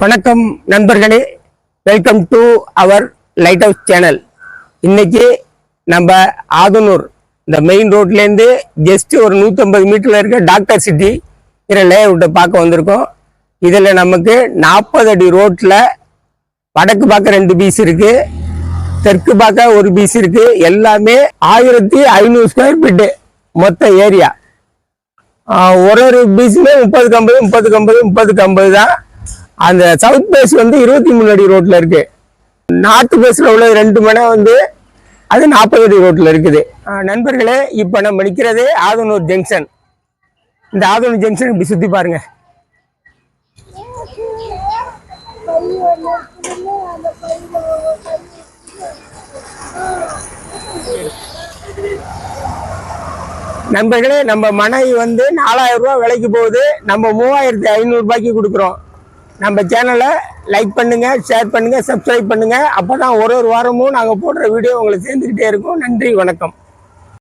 வணக்கம் நண்பர்களே, welcome to our lighthouse channel. இன்னைக்கு நம்ம ஆதனூர் இந்த மெயின் ரோட்லேருந்து ஜஸ்ட் ஒரு 150 மீட்டரில் இருக்க டாக்டர் சிட்டி லேஅவுட்டை பார்க்க வந்திருக்கோம். இதில் நமக்கு 40 அடி ரோட்டில் வடக்கு பார்க்க 2 பீஸ் இருக்கு, தெற்கு பார்க்க ஒரு பீஸ் இருக்கு. எல்லாமே 1500 ஸ்கொயர் ஃபீட்டு மொத்த ஏரியா. ஒரு பீஸுமே 30-50 தான். அந்த சவுத் பேஸ் வந்து 23 அடி ரோட்ல இருக்கு. நார்த் பேஸ்ல உள்ள 2 மனை வந்து அது 40 அடி ரோட்ல இருக்குது. நண்பர்களே, இப்ப நம்ம நிற்கிறது ஆதனூர் ஜங்ஷன். இந்த ஆதனூர் ஜங்ஷன் இப்படி சுத்தி பாருங்க. நண்பர்களே, நம்ம மனை வந்து 4000 ரூபாய் விலைக்கு போகுது. நம்ம 3500 ரூபாய்க்கு கொடுக்குறோம். நம்ம சேனலை லைக் பண்ணுங்க, ஷேர் பண்ணுங்க, சப்ஸ்கிரைப் பண்ணுங்க. அப்பதான் ஒரு வாரமும் நாங்கள் போடுற வீடியோ உங்களுக்கு சேர்ந்துக்கிட்டே இருக்கும். நன்றி, வணக்கம்.